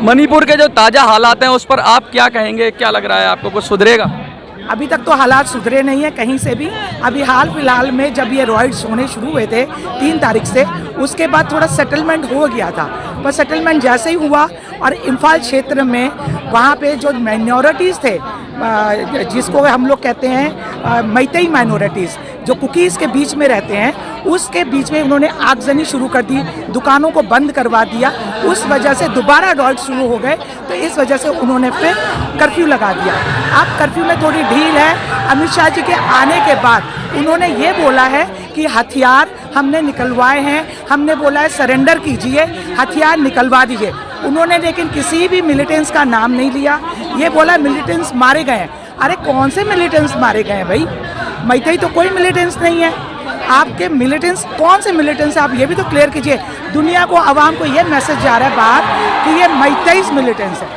मणिपुर के जो ताज़ा हालात हैं उस पर आप क्या कहेंगे, क्या लग रहा है आपको, कुछ सुधरेगा? अभी तक तो हालात सुधरे नहीं है कहीं से भी। अभी हाल फिलहाल में जब ये रॉयट्स होने शुरू हुए थे 3 तारीख से, उसके बाद थोड़ा सेटलमेंट हो गया था, पर सेटलमेंट जैसे ही हुआ और इम्फाल क्षेत्र में वहाँ पे जो माइनॉरिटीज़ थे, जिसको हम लोग कहते हैं मैतेई माइनॉरिटीज़, जो कुकीज़ के बीच में रहते हैं, उसके बीच में उन्होंने आगजनी शुरू कर दी, दुकानों को बंद करवा दिया। उस वजह से दोबारा रॉयट्स शुरू हो गए, तो इस वजह से उन्होंने फिर कर्फ्यू लगा दिया। अब कर्फ्यू में थोड़ी ढील है। अमित शाह जी के आने के बाद उन्होंने ये बोला है कि हथियार हमने निकलवाए हैं, हमने बोला है सरेंडर कीजिए, हथियार निकलवा दीजिए। उन्होंने लेकिन किसी भी मिलिटेंट्स का नाम नहीं लिया, ये बोला मिलिटेंट्स मारे गए हैं। अरे कौन से मिलिटेंट्स मारे गए हैं भाई? मैतेई तो कोई मिलिटेंट्स नहीं है। आपके मिलिटेंट्स कौन से मिलिटेंट्स, आप ये भी तो क्लियर कीजिए। दुनिया को, आवाम को ये मैसेज जा रहा है बाहर कि ये मैतेई मिलिटेंट्स है।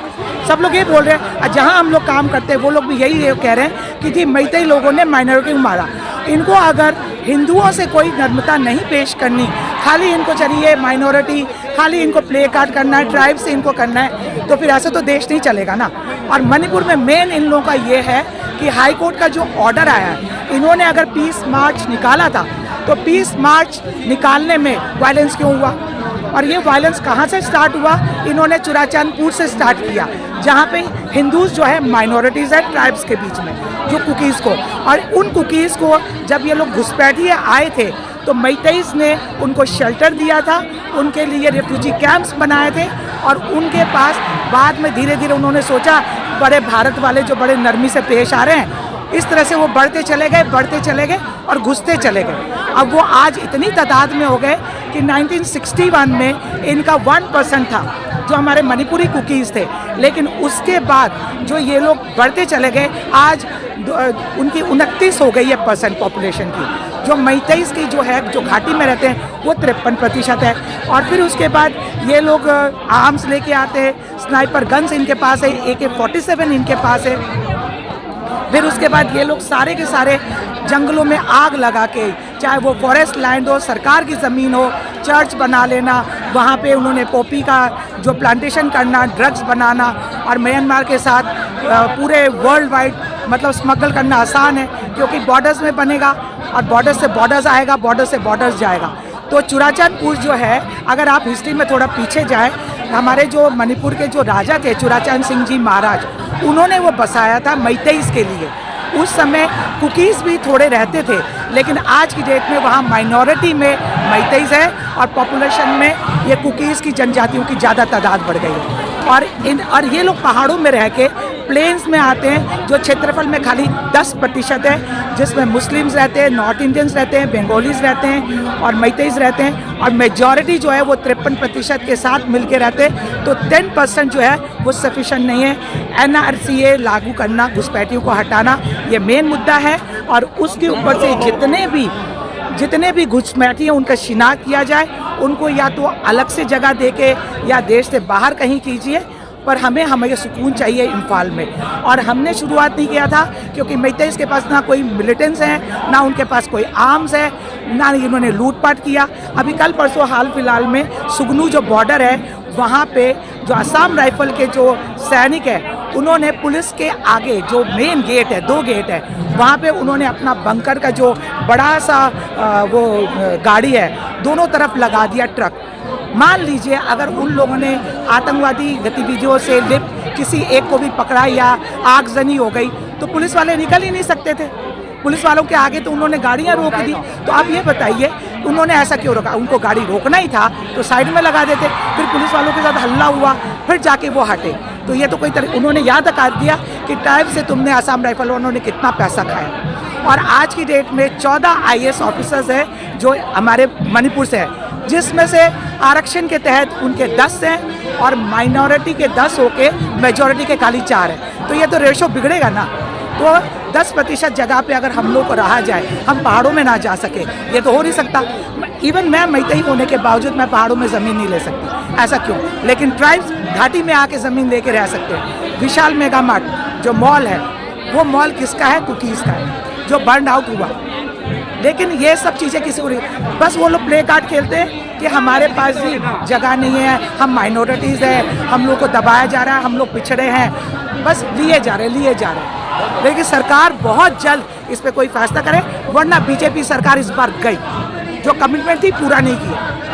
सब लोग ये बोल रहे हैं, जहाँ हम लोग काम करते हैं वो लोग भी यही कह रहे हैं कि जी मैतेई लोगों ने माइनॉरिटी को मारा। इनको अगर हिंदुओं से कोई नर्मता नहीं पेश करनी, खाली इनको चाहिए माइनॉरिटी, खाली इनको प्ले कार्ड करना है, ट्राइब से इनको करना है, तो फिर ऐसे तो देश नहीं चलेगा ना। और मणिपुर में मेन इन लोगों का ये है कि हाई कोर्ट का जो ऑर्डर आया है, इन्होंने अगर पीस मार्च निकाला था तो पीस मार्च निकालने में वायलेंस क्यों हुआ? और ये वायलेंस कहाँ से स्टार्ट हुआ? इन्होंने चुराचांदपुर से स्टार्ट किया, जहाँ पे हिंदूज जो है माइनॉरिटीज़ है ट्राइब्स के बीच में, जो कुकीज़ को, और उन कुकीज़ को जब ये लोग घुसपैठिए आए थे तो मैतेईस ने उनको शेल्टर दिया था, उनके लिए रिफ्यूजी कैंप्स बनाए थे, और उनके पास बाद में धीरे धीरे उन्होंने सोचा बड़े भारत वाले जो बड़े नरमी से पेश आ रहे हैं, इस तरह से वो बढ़ते चले गए और घुसते चले गए। अब वो आज इतनी तादाद में हो गए कि 1961 में इनका 1% था जो हमारे मणिपुरी कुकीज़ थे, लेकिन उसके बाद जो ये लोग बढ़ते चले गए, आज उनकी 29 हो गई है परसेंट पॉपुलेशन की। जो मैतेईस की जो है, जो घाटी में रहते हैं, वो 53% है। और फिर उसके बाद ये लोग आर्म्स लेके आते हैं, स्नाइपर गन्स इनके पास है, AK-47 इनके पास है। फिर उसके बाद ये लोग सारे के सारे जंगलों में आग लगा के, चाहे वो फॉरेस्ट लैंड हो, सरकार की ज़मीन हो, चर्च बना लेना, वहाँ पे उन्होंने पॉपी का जो प्लांटेशन करना, ड्रग्स बनाना, और म्यांमार के साथ पूरे वर्ल्ड वाइड मतलब स्मगल करना आसान है, क्योंकि बॉर्डर्स में बनेगा और बॉर्डर से बॉर्डर्स आएगा, बॉर्डर से बॉर्डर्स जाएगा। तो चुराचांदपुर जो है, अगर आप हिस्ट्री में थोड़ा पीछे जाएं, हमारे जो मणिपुर के जो राजा थे चुराचांद सिंह जी महाराज, उन्होंने वो बसाया था मैतेईस के लिए। उस समय कुकीज़ भी थोड़े रहते थे, लेकिन आज की डेट में वहाँ माइनॉरिटी में मैतेईस है और पॉपुलेशन में ये कुकीज़ की जनजातियों की ज़्यादा तादाद बढ़ गई है। और ये लोग पहाड़ों में रह के प्लेन्स में आते हैं, जो क्षेत्रफल में खाली 10% है, जिसमें मुस्लिम्स रहते हैं, नॉर्थ इंडियंस रहते हैं, बंगालीज रहते हैं और मैतेईस रहते हैं, और मेजॉरिटी जो है वो 53% के साथ मिलके रहते हैं। तो 10% जो है वो सफिशेंट नहीं है। NRCA लागू करना, घुसपैठियों को हटाना, ये मेन मुद्दा है। और उसके ऊपर से जितने भी घुसपैठी हैं उनका शिनाख्त किया जाए, उनको या तो अलग से जगह देके या देश से बाहर कहीं कीजिए, पर हमें सुकून चाहिए इम्फाल में। और हमने शुरुआत नहीं किया था, क्योंकि मैतेईस के पास ना कोई मिलिटेंट्स हैं, ना उनके पास कोई आर्म्स है, ना इन्होंने लूटपाट किया। अभी कल परसों हाल फिलहाल में सुगनू जो बॉर्डर है, वहाँ पे जो असम राइफल के जो सैनिक हैं, उन्होंने पुलिस के आगे जो मेन गेट है, 2 गेट है, वहाँ पे उन्होंने अपना बंकर का जो बड़ा सा वो गाड़ी है, दोनों तरफ लगा दिया ट्रक। मान लीजिए अगर उन लोगों ने आतंकवादी गतिविधियों से लिप्त किसी एक को भी पकड़ा या आगजनी हो गई, तो पुलिस वाले निकल ही नहीं सकते थे। पुलिस वालों के आगे तो उन्होंने गाड़ियां रोक दी। तो आप ये बताइए उन्होंने ऐसा क्यों रोका? उनको गाड़ी रोकना ही था तो साइड में लगा देते, फिर पुलिस वालों के साथ हल्ला हुआ, फिर जाके वो हटे। तो ये तो कोई तरह उन्होंने याद कर दिया कि ट्राइब से तुमने असम राइफल वालों ने कितना पैसा खाया। और आज की डेट में 14 IAS ऑफिसर्स हैं जो हमारे मणिपुर से हैं, जिसमें से आरक्षण के तहत उनके 10 हैं और माइनॉरिटी के 10 होके मेजॉरिटी के खाली 4 हैं। तो ये तो रेशो बिगड़ेगा ना। तो 10% जगह पे अगर हम लोग को रहा जाए, हम पहाड़ों में ना जा सके, ये तो हो नहीं सकता। इवन मैं मैतई होने के बावजूद मैं पहाड़ों में ज़मीन नहीं ले सकती, ऐसा क्यों? लेकिन ट्राइब्स घाटी में आके ज़मीन लेके रह सकते हैं। विशाल मेगा मार्ट जो मॉल है, वो मॉल किसका है? कुकीज़ का है, जो बर्न आउट हुआ। लेकिन ये सब चीज़ें किसी को नहीं, बस वो लोग प्ले कार्ड खेलते हैं कि हमारे पास भी जगह नहीं है, हम माइनॉरिटीज़ हैं, हम लोग को दबाया जा रहा है, हम लोग पिछड़े हैं, बस लिए जा रहे हैं। लेकिन सरकार बहुत जल्द इस पर कोई फैसला करे, वरना बीजेपी सरकार इस बार गई, जो कमिटमेंट थी पूरा नहीं किया।